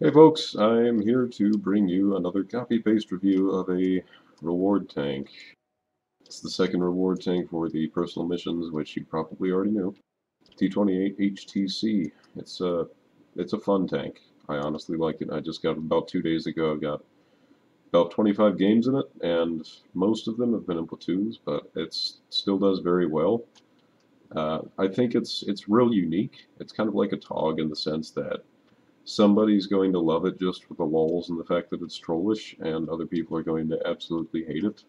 Hey folks, I'm here to bring you another copy-paste review of a reward tank. It's the second reward tank for the personal missions, which you probably already knew. T28HTC. It's a fun tank. I honestly like it. I just got it about 2 days ago. I got about 25 games in it, and most of them have been in platoons, but it still does very well. I think it's real unique. It's kind of like a TOG in the sense that somebody's going to love it just for the lulz and the fact that it's trollish, and other people are going to absolutely hate it.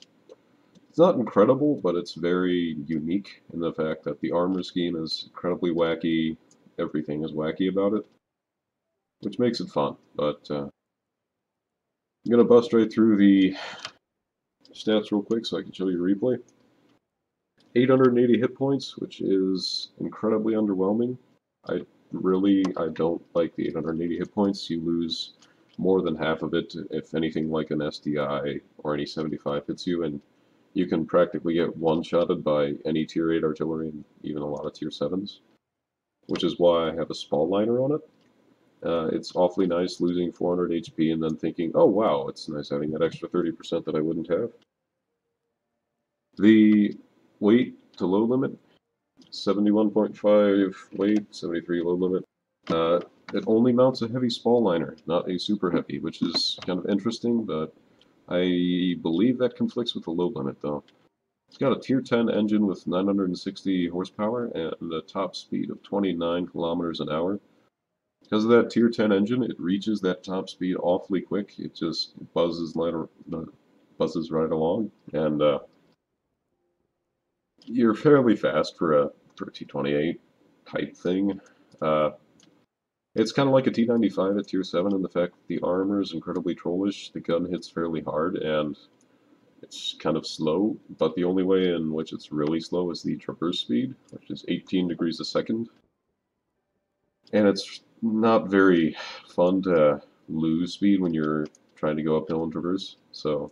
It's not incredible, but it's very unique in the fact that the armor scheme is incredibly wacky. Everything is wacky about it, which makes it fun. But I'm going to bust right through the stats real quick so I can show you a replay. 880 hit points, which is incredibly underwhelming. I don't like the 880 hit points. You lose more than half of it if anything like an SDI or any 75 hits you, and you can practically get one-shotted by any tier 8 artillery and even a lot of tier 7s, which is why I have a spall liner on it. It's awfully nice losing 400 HP and then thinking, oh wow, it's nice having that extra 30% that I wouldn't have. The weight to load limit, 71.5 weight, 73 load limit. It only mounts a heavy spall liner, not a super heavy, which is kind of interesting, but I believe that conflicts with the load limit, though. It's got a tier 10 engine with 960 horsepower and a top speed of 29 kilometers an hour. Because of that tier 10 engine, it reaches that top speed awfully quick. It just buzzes right along, and you're fairly fast for a T28 type thing. It's kind of like a T95 at tier 7 in the fact that the armor is incredibly trollish, the gun hits fairly hard, and it's kind of slow, but the only way in which it's really slow is the traverse speed, which is 18 degrees a second. And it's not very fun to lose speed when you're trying to go uphill and traverse, so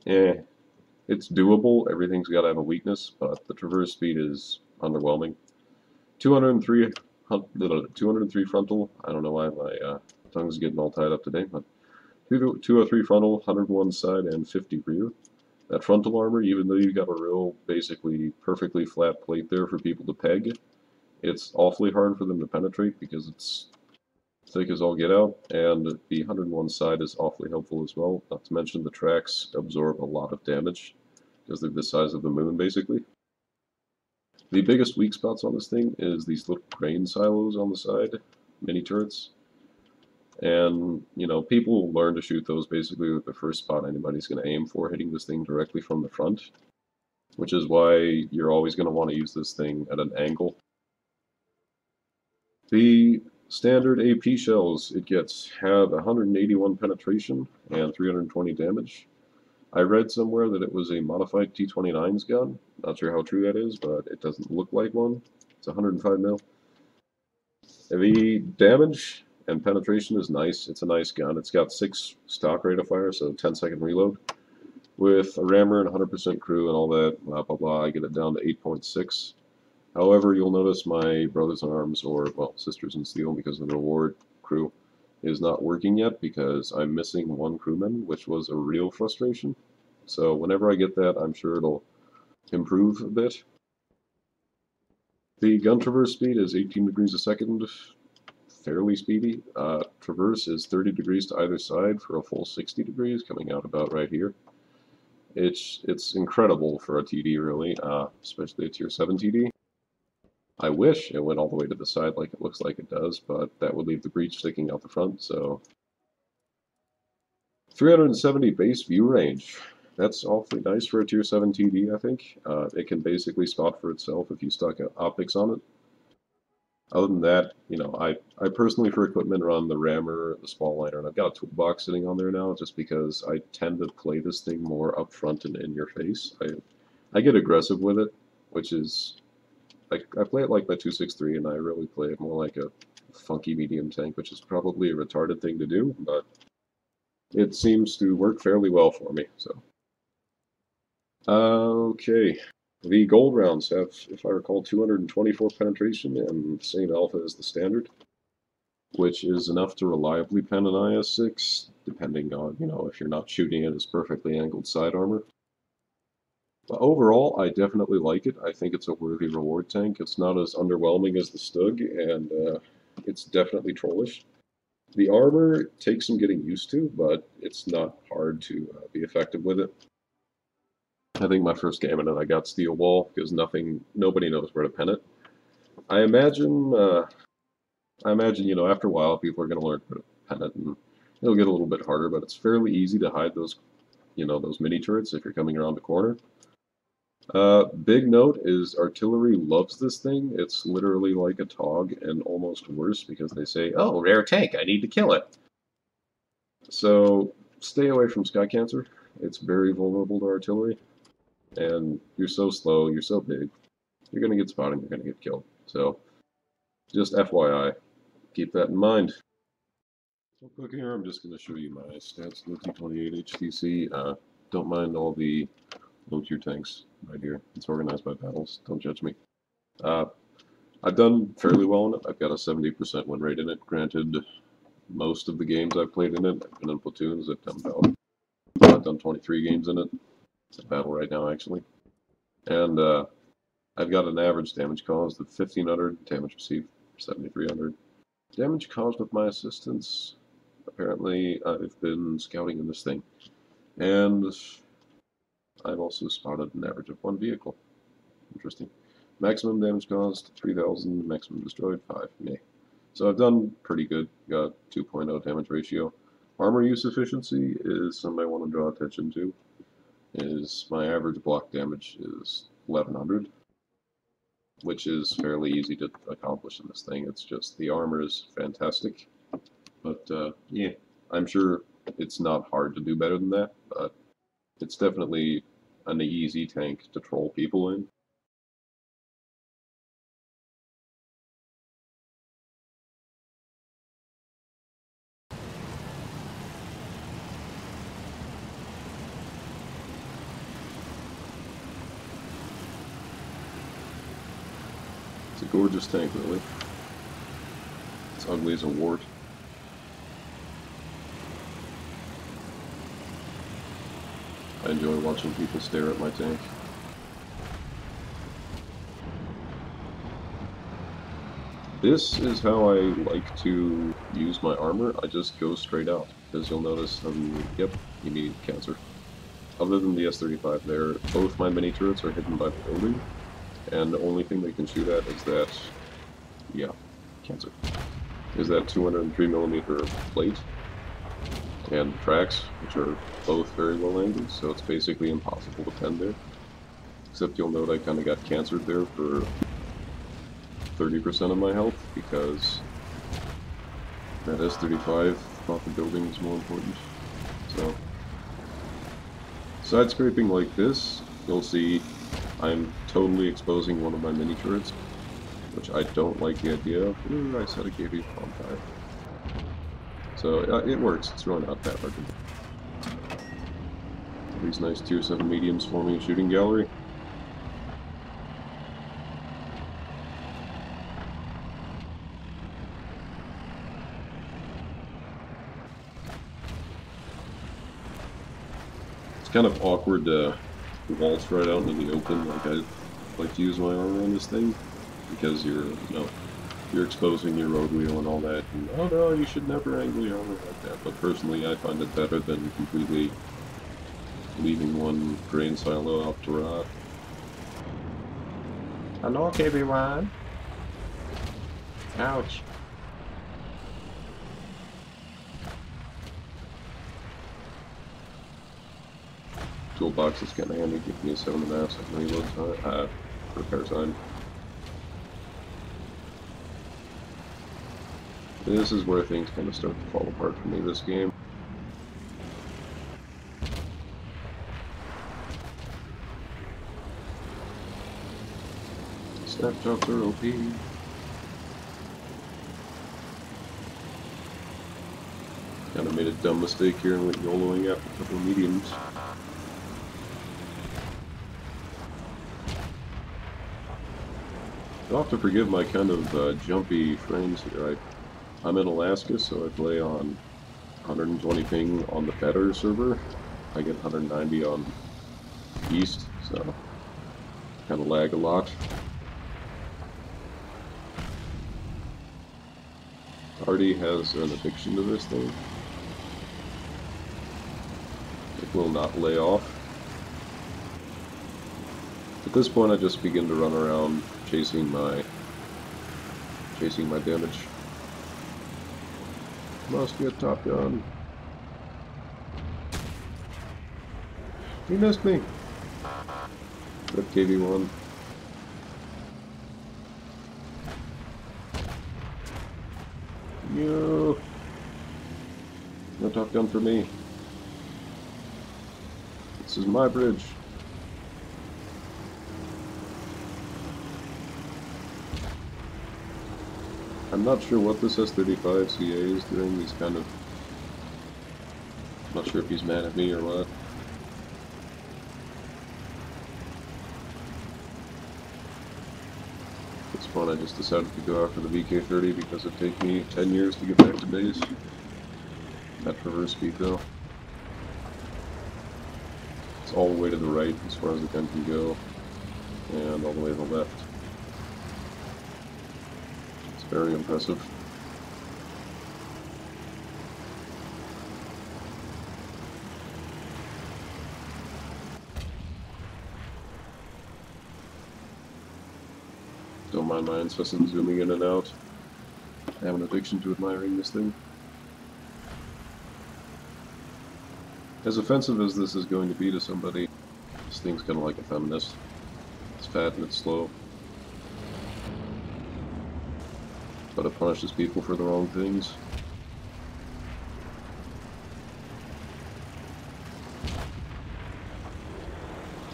it's doable. Everything's got to have a weakness, but the traverse speed is underwhelming. 203 frontal. I don't know why my tongue's getting all tied up today, but 203 frontal, 101 side, and 50 rear. That frontal armor, even though you got a real, basically perfectly flat plate there for people to peg, it's awfully hard for them to penetrate because it's thick as all get out, and the 101 side is awfully helpful as well. Not to mention the tracks absorb a lot of damage because they're the size of the moon, basically. The biggest weak spots on this thing is these little grain silos on the side, mini turrets. And, you know, people will learn to shoot those basically with the first spot anybody's going to aim for, hitting this thing directly from the front, which is why you're always going to want to use this thing at an angle. The standard AP shells it gets have 181 penetration and 320 damage. I read somewhere that it was a modified T29's gun. Not sure how true that is, but it doesn't look like one. It's 105 mil. The damage and penetration is nice. It's a nice gun. It's got 6 stock rate of fire, so 10-second reload. With a rammer and 100% crew and all that, blah, blah, blah, I get it down to 8.6. However, you'll notice my Brothers in Arms, or, well, Sisters in Steel, because of the reward crew, is not working yet because I'm missing one crewman, which was a real frustration. So whenever I get that, I'm sure it'll improve a bit. The gun traverse speed is 18 degrees a second, fairly speedy. Traverse is 30 degrees to either side for a full 60 degrees, coming out about right here. It's incredible for a TD, really, especially a tier 7 TD. I wish it went all the way to the side like it looks like it does, but that would leave the breech sticking out the front, so... 370 base view range. That's awfully nice for a tier 7 TD, I think. It can basically spot for itself if you stuck optics on it. Other than that, you know, I personally for equipment run the rammer, the spall liner, and I've got a toolbox sitting on there now just because I tend to play this thing more up front and in your face. I get aggressive with it, which is... I play it like my 263, and I really play it more like a funky medium tank, which is probably a retarded thing to do, but it seems to work fairly well for me, so. Okay. The gold rounds have, if I recall, 224 penetration, and the same alpha as the standard. which is enough to reliably pen an IS-6, depending on, if you're not shooting it as perfectly angled side armor. But overall, I definitely like it. I think it's a worthy reward tank. It's not as underwhelming as the Stug, and it's definitely trollish. The armor takes some getting used to, but it's not hard to be effective with it. I think my first game in it, I got Steel Wall, because nobody knows where to pen it. I imagine, after a while, people are going to learn where to pen it, and it'll get a little bit harder, but it's fairly easy to hide those, those mini turrets if you're coming around the corner. Big note is artillery loves this thing. It's literally like a TOG, and almost worse, because they say, oh, rare tank, I need to kill it. So, stay away from Sky Cancer. It's very vulnerable to artillery, and you're so slow, you're so big, you're going to get spotted, you're going to get killed. So, just FYI, keep that in mind. So quick here, I'm just going to show you my stats in the T28HTC. Don't mind all the low-tier tanks right here. It's organized by battles. Don't judge me. I've done fairly well in it. I've got a 70% win rate in it. Granted, most of the games I've played in it, I've been in platoons. I've done 23 games in it. It's a battle right now, actually. And I've got an average damage caused of 1,500, damage received 7,300. Damage caused with my assistance. Apparently, I've been scouting in this thing. And I've also spotted an average of 1 vehicle. Interesting. Maximum damage caused, 3,000. Maximum destroyed, 5. Meh. So I've done pretty good. Got 2.0 damage ratio. Armor use efficiency is something I want to draw attention to. My average block damage is 1,100, which is fairly easy to accomplish in this thing. It's just the armor is fantastic. But yeah, I'm sure it's not hard to do better than that, but it's definitely an easy tank to troll people in. It's a gorgeous tank, really. It's ugly as a wart. I enjoy watching people stare at my tank. This is how I like to use my armor. I just go straight out, because you'll notice, yep, immediate cancer. Other than the S-35 there, both my mini turrets are hidden by the building, and the only thing they can shoot at is that, yeah, cancer. Is that 203mm plate and tracks, which are both very low angled, so it's basically impossible to pen there. Except you'll note I kind of got cancered there for 30% of my health, because that S-35 thought the building was more important. So, side scraping like this, you'll see I'm totally exposing one of my mini turrets, which I don't like the idea of. Ooh, I said I gave you on fire. So it works, it's really not that hard to do. These nice tier 7 mediums forming a shooting gallery. It's kind of awkward to waltz right out into the open. Like, I like to use my armor on this thing, because you're exposing your road wheel and all that, and oh no, you should never angle your armor like that. But personally, I find it better than completely leaving one grain silo out to rot. Hello, everyone. Ouch. Toolbox is kind of handy, give me a 7.5 second reload time, repair time. This is where things kind of start to fall apart for me this game. Snapshots are OP. Kind of made a dumb mistake here and went YOLOing after a couple of mediums. You'll have to forgive my kind of jumpy frames here. I'm in Alaska, so I play on 120 ping on the better server. I get 190 on East, so kind of lag a lot. Artie has an addiction to this thing. It will not lay off. At this point, I just begin to run around chasing my damage. Must get Top Gun. He missed me. Rip KV1. Yo. No Top Gun for me. This is my bridge. I'm not sure what this S35CA is doing. He's kind of... not sure if he's mad at me or what. At this point I just decided to go after the VK30 because it'd take me 10 years to get back to base. At traverse speed though. It's all the way to the right as far as the gun can go, and all the way to the left. It's very impressive. Don't mind my incessant zooming in and out. I have an addiction to admiring this thing. As offensive as this is going to be to somebody, this thing's kind of like a feminist. It's fat and it's slow. But it punishes people for the wrong things.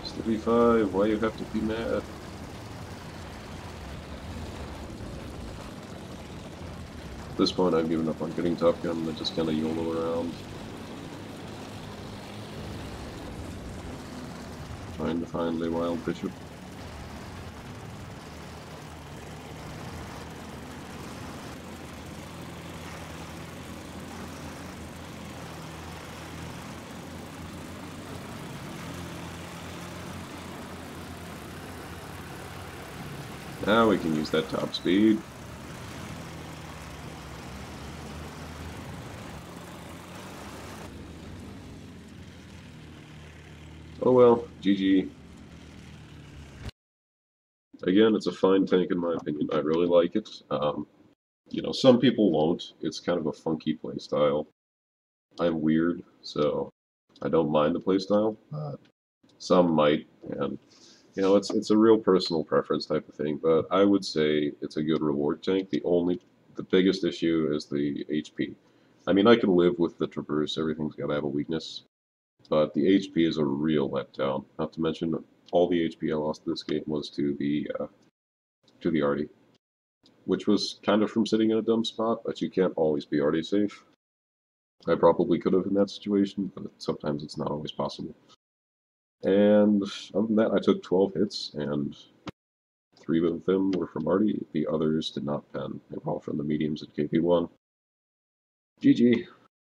It's the V5, why you have to be mad? At this point I've given up on getting Top Gun and I just kind of YOLO around. Trying to find a wild bishop. Now we can use that top speed. Oh well, GG. Again, it's a fine tank in my opinion. I really like it. You know, some people won't. It's kind of a funky playstyle. I'm weird, so I don't mind the playstyle. Some might, and you know, it's a real personal preference type of thing. But I would say it's a good reward tank. The biggest issue is the HP. I mean, I can live with the traverse. Everything's got to have a weakness. But the HP is a real letdown. Not to mention, all the HP I lost this game was to the Artie, which was kind of from sitting in a dumb spot. But you can't always be Artie safe. I probably could have in that situation, but sometimes it's not always possible. And other than that, I took 12 hits, and 3 of them were from Artie. The others did not pen. They were all from the mediums at KP1. GG.